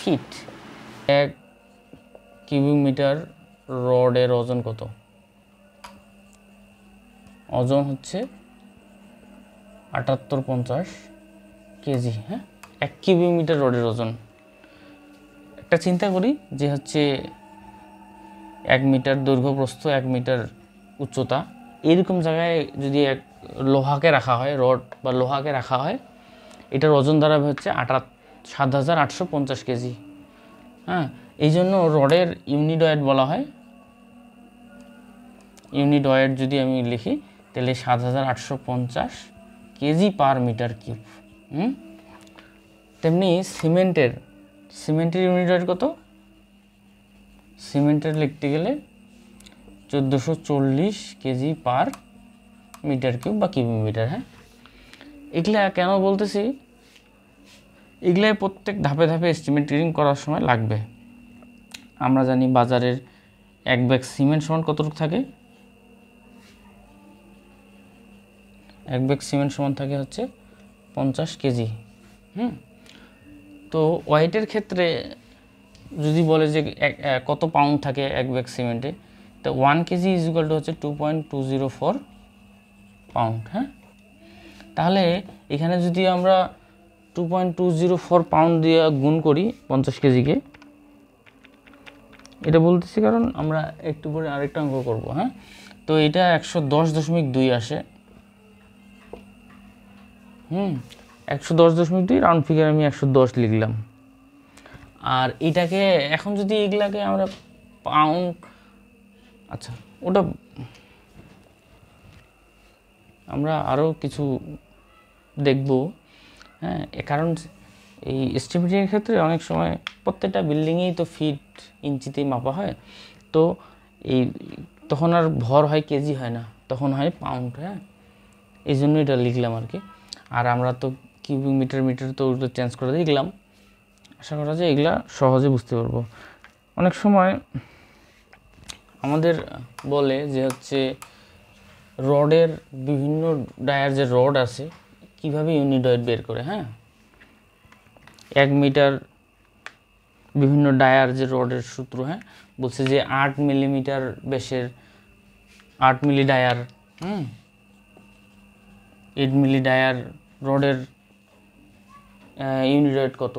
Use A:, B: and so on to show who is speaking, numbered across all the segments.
A: Fit. 1 cubic metre রডের ওজন কত? ওজন হচ্ছে 7850 কেজি। হ্যাঁ, 1 কিউবিক মিটার রডের ওজন। একটা চিন্তা করি যে হচ্ছে 1 মিটার দৈর্ঘ্য প্রস্থ, 1 মিটার উচ্চতা, এরকম জায়গায় যদি এক লোহাকে রাখা হয়, রড বা লোহাকে রাখা হয়, এটার ওজন দাঁড়াবে হচ্ছে 7850 কেজি। হ্যাঁ, এই জন্য রডের ইউনিট ওয়েট বলা হয়। ইউনিট ওয়েট যদি আমি লিখি তাহলে 7850 কেজি পার মিটার কিউব। তেমনি সিমেন্টের ইউনিট ওয়েট কত? সিমেন্টের লিখতে গেলে 1440 কেজি পার মিটার কিউব বা কিউবিক মিটার। হ্যাঁ, এগুলা কেন বলতেছি, এগুলাই প্রত্যেক ধাপে ধাপে এস্টিমেটিং করার সময় লাগবে। আমরা জানি বাজারের 1 ব্যাগ সিমেন্ট সমান কতটুকু থাকে? 1 ব্যাগ সিমেন্ট সমান থাকে হচ্ছে 50 কেজি। তো ওয়েটের ক্ষেত্রে যদি বলে যে কত পাউন্ড থাকে 1 ব্যাগ সিমেন্টে, তো 1 কেজি ইজ ইকুয়াল টু হচ্ছে 2.204 পাউন্ড। হ্যাঁ, তাহলে এখানে যদি আমরা 2.204 পাউন্ড দিয়ে গুণ করি 50 কেজিকে, এটা বলতেছি কারণ আমরা একটু পরে আরেকটা অঙ্ক করব। হ্যাঁ, তো এটা 110.2 আসে। 110.2 রাউন্ড ফিগার আমি 110 লিখলাম। আর এটাকে এখন যদি এগুলাকে আমরা পাউন্ড, আচ্ছা ওটা আমরা আরও কিছু দেখব। হ্যাঁ, কারণ এই এস্টিমেটিংয়ের ক্ষেত্রে অনেক সময় প্রত্যেকটা বিল্ডিংয়েই তো ফিট ইঞ্চিতেই মাপা হয়, তো এই তখন আর ভর হয় কেজি হয় না, তখন হয় পাউন্ড। হ্যাঁ, এই জন্য এটা লিখলাম আর কি। আর আমরা তো কিউবিক মিটার তো ওটা চেঞ্জ করে দিলাম। আশা করা যায় এগুলা সহজে বুঝতে পারবো। অনেক সময় আমাদের বলে যে হচ্ছে রডের বিভিন্ন ডায়ার যে রড আছে কিভাবে ইউনিট ওয়েট বের করে। হ্যাঁ, 1 মিটার বিভিন্ন ডায়ার যে রডের সূত্র। হ্যাঁ, বলছে যে 8 মিলিমিটার ব্যাসের 8 মিলি ডায়ার, 8 মিলি ডায়ার রডের ইউনিট ওয়েট কত,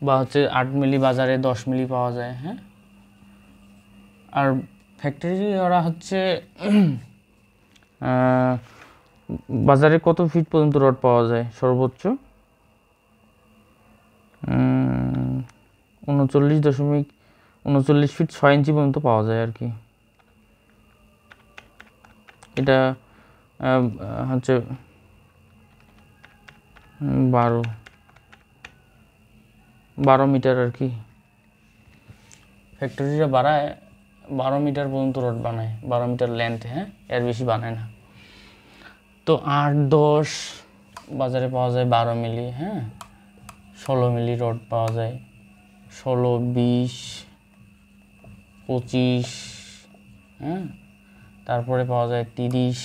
A: বা হচ্ছে 8 মিলি বাজারে 10 মিলি পাওয়া যায়। হ্যাঁ, আর ফ্যাক্টরি ওরা হচ্ছে বাজারে কত ফিট পর্যন্ত রড পাওয়া যায়? সর্বোচ্চ 39.39 ফিট 6 ইঞ্চি পর্যন্ত পাওয়া যায় আর কি। এটা হচ্ছে 12 মিটার আর কি। ফ্যাক্টরিটা বাড়ায় 12 মিটার পর্যন্ত রড বানায়, 12 মিটার লেন্থ। হ্যাঁ, এর বেশি বানায় না। তো 8-10 বাজারে পাওয়া যায় 12 মিলি। হ্যাঁ, 16 মিলি রড পাওয়া যায়, 16, 20, 25। হ্যাঁ, তারপরে পাওয়া যায় 30,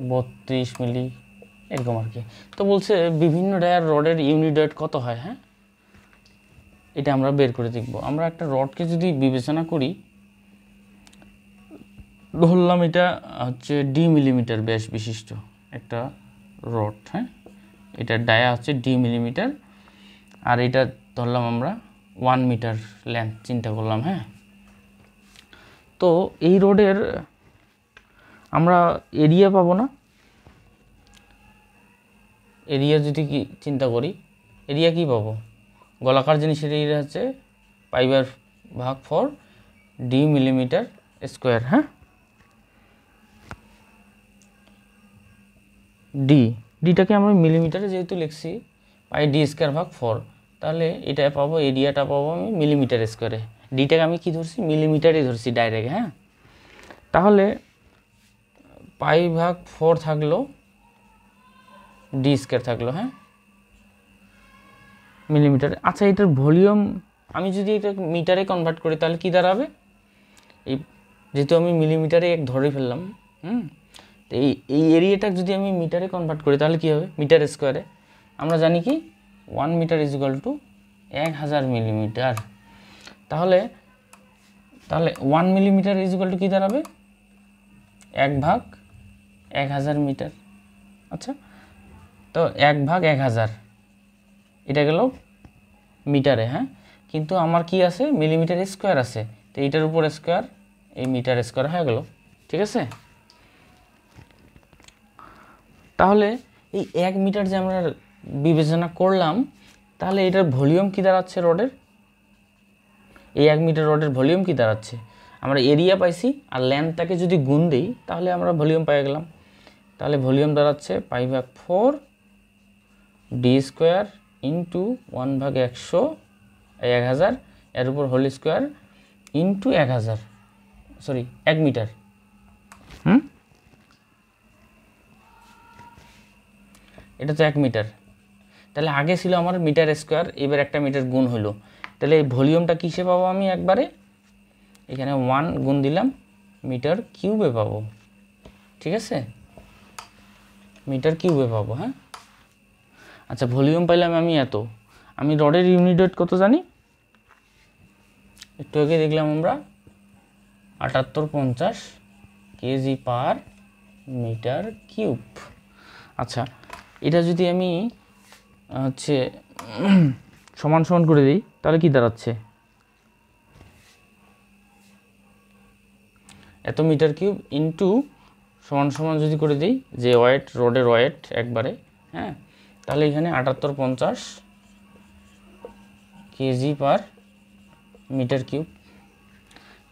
A: 32 মিলি, এরকম আর কি। তো বলছে বিভিন্ন ডায়ার রডের ইউনিট ওয়েট কত হয়। হ্যাঁ, এটা আমরা বের করে দেখব। আমরা একটা রডকে যদি বিবেচনা করি, ধরলাম এটা হচ্ছে ডি মিলিমিটার ব্যাস বিশিষ্ট একটা রড। হ্যাঁ, এটা ডায়া হচ্ছে ডি মিলিমিটার, আর এটা ধরলাম আমরা 1 মিটার লেন্থ চিন্তা করলাম। হ্যাঁ, তো এই রোডের আমরা এরিয়া পাবো না। এরিয়া যদি কি চিন্তা করি, এরিয়া কি পাবো? গোলাকার জিনিসের এরিয়া হচ্ছে π/4 ডি মিলিমিটার স্কোয়ার। হ্যাঁ, ডিটাকে আমরা মিলিমিটারে যেহেতু লিখছি πd²/4, তাহলে এটা পাবো, এরিয়াটা পাবো আমি মিলিমিটার স্কোয়ারে। ডিটাকে আমি কি ধরছি? মিলিমিটারে ধরছি ডাইরেক্ট। হ্যাঁ, তাহলে π/4 থাকলো, d² থাকলো। হ্যাঁ, মিলিমিটারে। আচ্ছা, এটার ভলিউম আমি যদি এটা মিটারে কনভার্ট করি তাহলে কি দাঁড়াবে? এই যেহেতু আমি মিলিমিটারে এক ধরে ফেললাম, তো এই এরিয়াটা যদি আমি মিটারে কনভার্ট করি তাহলে কি হবে? মিটার স্কোয়ারে। আমরা জানি কি 1 metre is equal to 1000 millimetre. তাহলে 1 মিলিমিটার ইজ ইকুয়াল টু কী দাঁড়াবে? 1/1000 মিটার। আচ্ছা, তো 1/1000 এটা গেল মিটারে, হ্যাঁ, কিন্তু আমার কি আছে? মিলিমিটার স্কোয়ার আছে, তো এইটার উপর স্কোয়ার, এই মিটার স্কোয়ার হয়ে গেল। ঠিক আছে, তাহলে এই 1 মিটার যে আমরা বিবেচনা করলাম, তাহলে এটার ভলিউম কি দাঁড়াচ্ছে রডের? এই 1 মিটার রডের ভলিউম কি দাঁড়াচ্ছে? আমরা এরিয়া পাইছি, আর লেন্থটাকে যদি গুণ দিই তাহলে আমরা ভলিউম পেয়ে গেলাম। তাহলে ভলিউম দাঁড়াচ্ছে π/4 ডি স্কোয়ার ইন্টু 1/100 1000 এর উপর whole square into 1000, sorry 1 metre. এটা তো 1 মিটার। তাহলে আগে ছিল আমার মিটার স্কোয়ার, এবার একটা মিটার গুণ হলো। তাহলে এই ভলিউমটা কিসে পাবো? আমি একবারে এখানে 1 গুণ দিলাম, মিটার কিউবে পাবো। ঠিক আছে, মিটার কিউবে পাবো। হ্যাঁ, আচ্ছা, ভলিউম পাইলাম আমি এত। আমি রডের ইউনিট ওয়েট কত জানি? একটু আগে দেখলাম আমরা 7850 কেজি পার মিটার কিউব। আচ্ছা, এটা যদি আমি হচ্ছে সমান সমান করে দিই তাহলে কি দাঁড়াচ্ছে? এত মিটার কিউব ইন্টু সমান সমান যদি করে দিই যে ওয়েট, রডের ওয়েট একবারে, হ্যাঁ, তাহলে এখানে 7850 কেজি পার মিটার কিউব।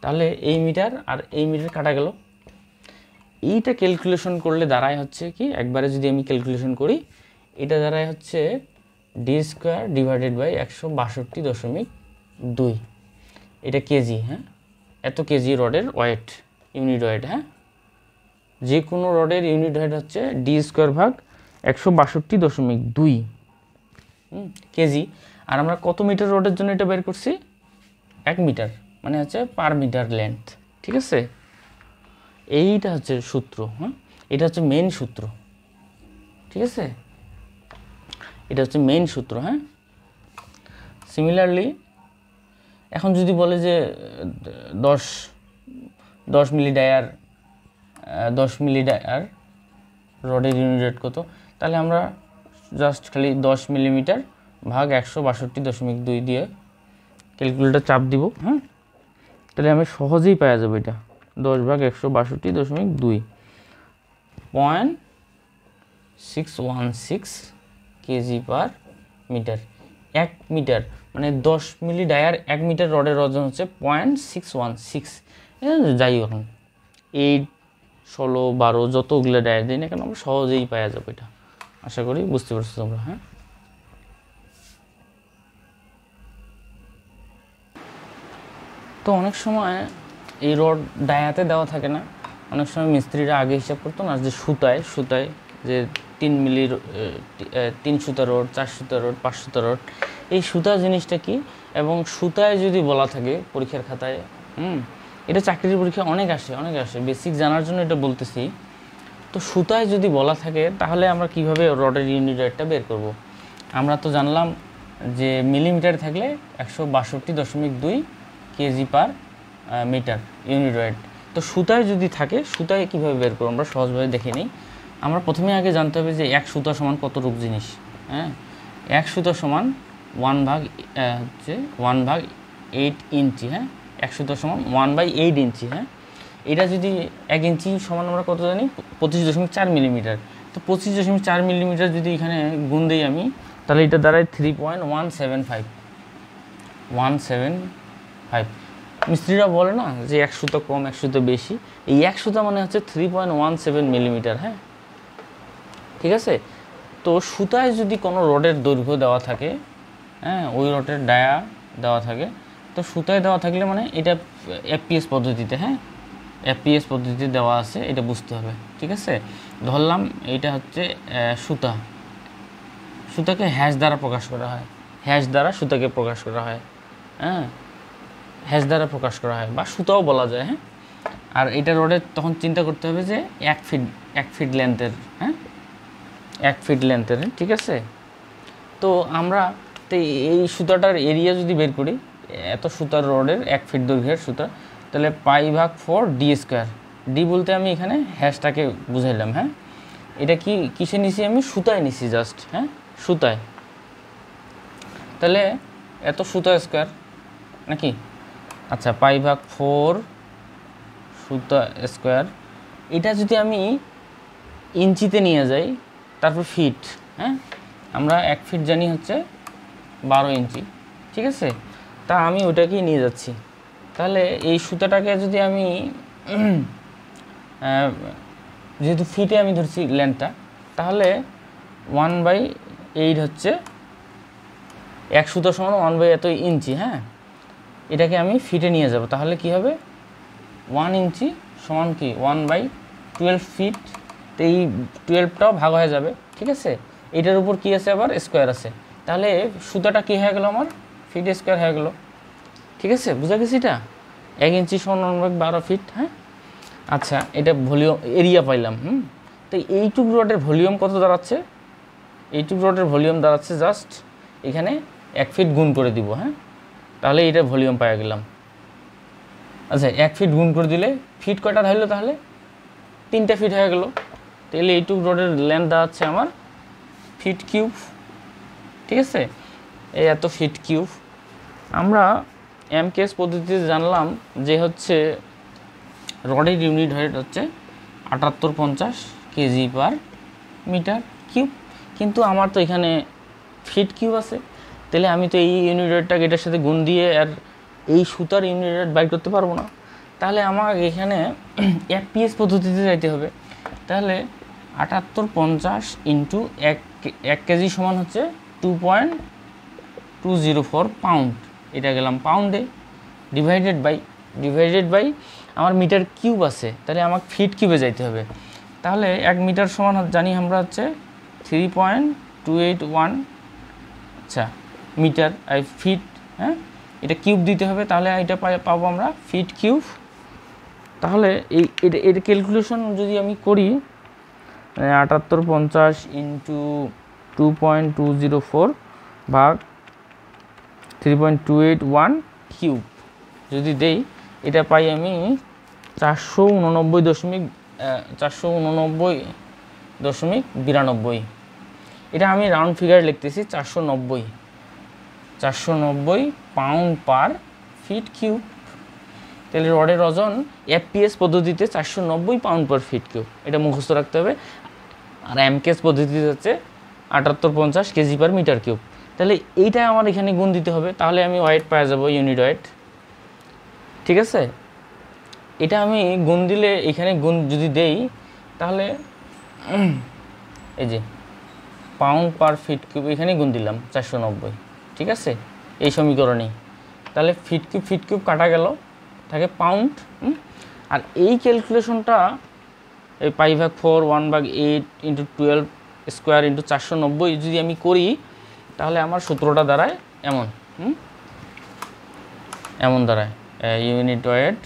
A: তাহলে এই মিটার আর এই মিটার কাটা গেল। এইটা ক্যালকুলেশন করলে দাঁড়ায় হচ্ছে কি, একবারে যদি আমি ক্যালকুলেশন করি, এটা দাঁড়ায় হচ্ছে ডি স্কোয়ার ডিভাইডেড বাই 162.2। এটা কেজি, হ্যাঁ, এত কেজি রডের ওয়েট, ইউনিট ওয়েট। হ্যাঁ, যে কোনো রডের ইউনিট ওয়েট হচ্ছে ডি স্কোয়ার ভাগ 162.2 কেজি। আর আমরা কত মিটার রডের জন্য এটা বের করছি? 1 মিটার, মানে হচ্ছে পার মিটার লেন্থ। ঠিক আছে, এইটা হচ্ছে সূত্র। হ্যাঁ, এটা হচ্ছে মেইন সূত্র। ঠিক আছে, এটা হচ্ছে মেইন সূত্র। হ্যাঁ, সিমিলারলি এখন যদি বলে যে 10 মিলি ডায়ার 10 মিলি ডায়ার রডের ইউনিট রেট কত, তাহলে আমরা জাস্ট খালি 10 মিলিমিটার ভাগ 162.2 দিয়ে ক্যালকুলেটর চাপ দিব। হ্যাঁ, তাহলে আমি সহজেই পাওয়া যাবে এটা 10 ভাগ 162.2 0.616 কেজি পার মিটার। 1 মিটার মানে 10 মিলি ডায়ার 1 মিটার রডের ওজন হচ্ছে 0.616। যাই এখন 8, 16, 12 যতগুলো ডায়ার দিই না কেন আমরা সহজেই পাওয়া যাবে এটা। আশা করি বুঝতে পারছো তোমরা। হ্যাঁ, তো অনেক সময় এই রড ডায়াতে দেওয়া থাকে না, অনেক সময় মিস্ত্রিরা আগে হিসাব করতো না যে সুতায় যে 3 মিলি 3 সুতা রড, 4 সুতা রড, 5 সুতা রড, এই সুতা জিনিসটা কি, এবং সুতায় যদি বলা থাকে পরীক্ষার খাতায়, এটা চাকরির পরীক্ষা অনেক আসে, বেসিক জানার জন্য এটা বলতেছি। তো সুতায় যদি বলা থাকে তাহলে আমরা কিভাবে রডের ইউনিট রেটটা বের করব? আমরা তো জানলাম যে মিলিমিটার থাকলে 162.2 KG per metre unit weight. তো সুতায় যদি থাকে, সুতায় কীভাবে বের করবো আমরা সহজভাবে দেখে নিই। আমরা প্রথমে আগে জানতে হবে যে 1 সুতা সমান কতটুক জিনিস। হ্যাঁ, 1 সুতা সমান 1/8 ইঞ্চি। হ্যাঁ, 1 সুতা সমান 1/8 ইঞ্চি। হ্যাঁ, এটা যদি 1 ইঞ্চি সমান আমরা কত জানি? 25.4 মিলিমিটার। তো 25.4 মিলিমিটার যদি এখানে গুণ দিই আমি, তাহলে এটা দাঁড়ায় 3.175। মিস্ত্রিরা বলে না যে 1 সুতা কম 1 সুতা বেশি, এই 1 সুতা মানে হচ্ছে 3.17 মিলিমিটার। হ্যাঁ, ঠিক আছে। তো সুতায় যদি কোনো রডের দৈর্ঘ্য দেওয়া থাকে, হ্যাঁ, ওই রডের ডায়া দেওয়া থাকে, তো সুতায় দেওয়া থাকলে মানে এটা এফপিএস পদ্ধতিতে, হ্যাঁ, এফপিএস পদ্ধতিতে দেওয়া আছে, এটা বুঝতে হবে। ঠিক আছে, ধরলাম এইটা হচ্ছে সুতাকে হ্যাশ দ্বারা প্রকাশ করা হয়, সুতাকে প্রকাশ করা হয়। হ্যাঁ, হ্যাশ দ্বারা প্রকাশ করা হয় বা সুতাও বলা যায়। হ্যাঁ, আর এটা রডের তখন চিন্তা করতে হবে যে 1 ফিট লেন্থের। হ্যাঁ, 1 ফিট লেন্থের। ঠিক আছে, তো আমরা তো এই সুতাটার এরিয়া যদি বের করি, এত সুতার রডের 1 ফিট দৈর্ঘ্যের সুতা, তাহলে π/4 ডি স্কোয়ার। ডি বলতে আমি এখানে হ্যাশটাকে বুঝাইলাম, হ্যাঁ। এটা কি কিসে নিছি আমি? সুতায় নিছি জাস্ট, হ্যাঁ, সুতায়। তাহলে এত সুতা স্কোয়ার নাকি? আচ্ছা, π/4 সুতা স্কোয়ার। এটা যদি আমি ইঞ্চিতে নিয়ে যাই, তারপর ফিট, হ্যাঁ, আমরা 1 ফিট জানি হচ্ছে 12 ইঞ্চি, ঠিক আছে। তা আমি ওটাকেই নিয়ে যাচ্ছি। তাহলে এই সুতাটাকে যদি আমি যেহেতু ফিটে আমি ধরছি লেন্থটা, তাহলে 1/8 হচ্ছে 1 সুতা সমান 1/8 এত ইঞ্চি, হ্যাঁ। এটাকে আমি ফিটে নিয়ে যাব, তাহলে কি হবে? 1 ইঞ্চি সমান কি 1/12 ফিট। তো এই 12টাও ভাগ হয়ে যাবে, ঠিক আছে। এটার উপর কি আছে? আবার স্কোয়ার আছে। তাহলে সুতাটা কি হয়ে গেল? আমার ফিট স্কোয়ার হয়ে গেল, ঠিক আছে। বুঝা গেছি? এটা 1 ইঞ্চি সমান 1/12 ফিট, হ্যাঁ। আচ্ছা, এটা ভলিউম এরিয়া পাইলাম। তো এইটুক রডের ভলিউম কত দাঁড়াচ্ছে? এইটুক রডের ভলিউম দাঁড়াচ্ছে জাস্ট এখানে 1 ফিট গুণ করে দিব, হ্যাঁ। তাহলে এটা ভলিউম পাওয়া গেলাম। আচ্ছা, 1 ফিট গুণ করে দিলে ফিট কয়টা ধরলো? তাহলে 3টা ফিট হয়ে গেল। তাহলে এইটুক রডের লেন্থ দাঁড়াচ্ছে আমার ফিট কিউব, ঠিক আছে। এই এত ফিট কিউব। আমরা এমকেএস পদ্ধতিতে জানলাম যে হচ্ছে রডের ইউনিট ওয়েট হচ্ছে 7850 কেজি/মিটার কিউব। কিন্তু আমার তো এখানে ফিট কিউব আছে, তাহলে আমি তো এই ইউনিট ওয়েটটাকে এটার সাথে গুণ দিয়ে আর এই সুতার ইউনিট ওয়েট বাইর করতে পারবো না। তাহলে আমার এখানে এফপিএস পদ্ধতিতে যাইতে হবে। তাহলে 7850 ইন্টু 1 কেজি সমান হচ্ছে 2.204 পাউন্ড। এটা গেলাম পাউন্ডে, ডিভাইডেড বাই আমার মিটার কিউব আছে, তাহলে আমাকে ফিট কিউবে যাইতে হবে। তাহলে 1 মিটার সমান জানি আমরা হচ্ছে 3.281, আচ্ছা, মিটার আর ফিট, হ্যাঁ। এটা কিউব দিতে হবে, তাহলে এটা পাবো আমরা ফিট কিউব। তাহলে এর ক্যালকুলেশন যদি আমি করি, 7850 ইন্টু 2.204 ভাগ 3.281 কিউব যদি দেই, এটা পাই আমি 489.92। এটা আমি রাউন্ড ফিগার লিখতেছি 490 পাউন্ড পার ফিট কিউব। তাহলে রডের ওজন এফপিএস পদ্ধতিতে 490 পাউন্ড পার ফিট কিউব, এটা মুখস্থ রাখতে হবে। আর এমকেএস পদ্ধতিতে হচ্ছে 7850 কেজি/মিটার কিউব। তাহলে এইটা আমার এখানে গুণ দিতে হবে, তাহলে আমি ওয়েট পাওয়া যাব, ইউনিট ওয়েট, ঠিক আছে। এটা আমি গুণ দিলে, এখানে গুণ যদি দেই, তাহলে এই যে পাউন্ড পার ফিট কিউব এখানে গুণ দিলাম 490, ঠিক আছে, এই সমীকরণেই। তাহলে ফিট কিউব কাটা গেল, থাকে পাউন্ড। আর এই ক্যালকুলেশনটা এই π/4 1/8 ইন্টু 12 স্কোয়ার ইন্টু 490 যদি আমি করি, তাহলে আমার সূত্রটা দাঁড়ায় এমন দাঁড়ায়, unit wait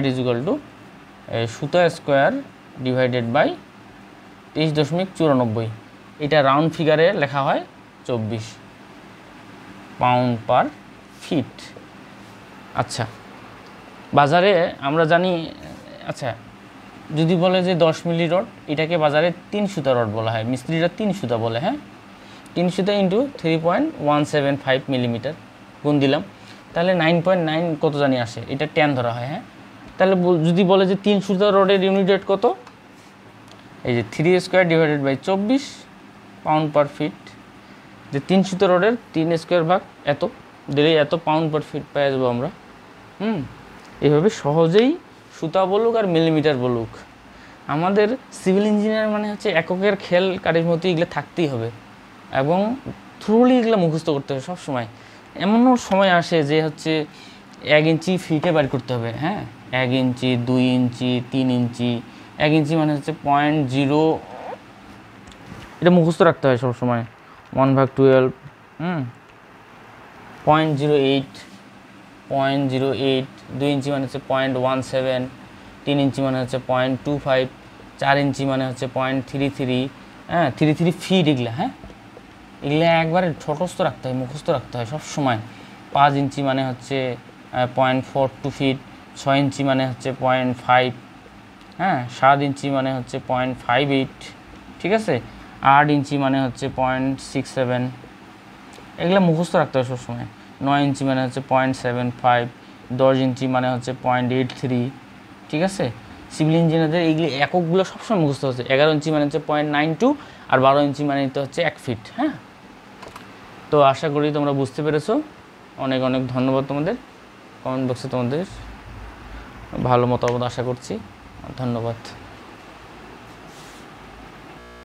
A: is equal two সুতা স্কোয়ার ডিভাইডেড বাই 23.94। এটা রাউন্ড ফিগারে লেখা হয় 24 পাউন্ড পার ফিট। আচ্ছা, বাজারে আমরা জানি, আচ্ছা, যদি বলে যে 10 মিলি রড, এটাকে বাজারে 3 সুতা রড বলা হয়, মিস্ত্রিরা 3 সুতা বলে, হ্যাঁ। 3 সুতা ইন্টু 3.175 মিলিমিটার গুণ দিলাম, তাহলে 9.9 কত জানি আসে, এটা 10 ধরা হয়, হ্যাঁ। তাহলে যদি বলে যে 3 সুতা রডের ইউনিট ওয়েট কত, এই যে 3 square divided by 24 pound per feet. যে 3 সুতা রডের 3 স্কোয়ার ভাগ এত দিলে এত পাউন্ড পার ফিট পেয়ে যাবো আমরা। এইভাবে সহজেই সুতা বলুক আর মিলিমিটার বলুক, আমাদের সিভিল ইঞ্জিনিয়ার মানে হচ্ছে এককের খেল কারির মতো এগুলো থাকতেই হবে, এবং থ্রুলি এগুলো মুখস্থ করতে হবে সবসময়। এমনও সময় আসে যে হচ্ছে 1 ইঞ্চি ফিটে বার করতে হবে, হ্যাঁ, 1 ইঞ্চি 2 ইঞ্চি 3 ইঞ্চি। 1 ইঞ্চি মানে হচ্ছে 0.0, এটা মুখস্থ রাখতে হয় সবসময়, 1/12, 0.08, 2 ইঞ্চি মানে হচ্ছে 0.17, 3 ইঞ্চি মানে হচ্ছে 0.25, 4 ইঞ্চি মানে হচ্ছে 0.33, হ্যাঁ, 33 ফিট এগুলা, হ্যাঁ, এগুলো একবারে ছোটস্থ রাখতে হয়, মুখস্থ রাখতে হয় সব সময়। 5 ইঞ্চি মানে হচ্ছে 0.42 ফিট, 6 ইঞ্চি মানে হচ্ছে 0.5, হ্যাঁ, 7 ইঞ্চি মানে হচ্ছে 0.58, ঠিক আছে, 8 ইঞ্চি মানে হচ্ছে 0.67, এগুলো মুখস্থ রাখতে হয় সবসময়। 9 ইঞ্চি মানে হচ্ছে 0.75, 10 ইঞ্চি মানে হচ্ছে 0.83, ঠিক আছে। সিভিল ইঞ্জিনিয়ারদের এইগুলি এককগুলো সবসময় মুখস্থ হচ্ছে। 11 ইঞ্চি মানে হচ্ছে 0.92, আর 12 ইঞ্চি মানে তো হচ্ছে 1 ফিট। হ্যাঁ, তো আশা করি তোমরা বুঝতে পেরেছো। অনেক অনেক ধন্যবাদ তোমাদের। কমেন্ট বক্সে তোমাদের ভালো মতামত আশা করছি। ধন্যবাদ।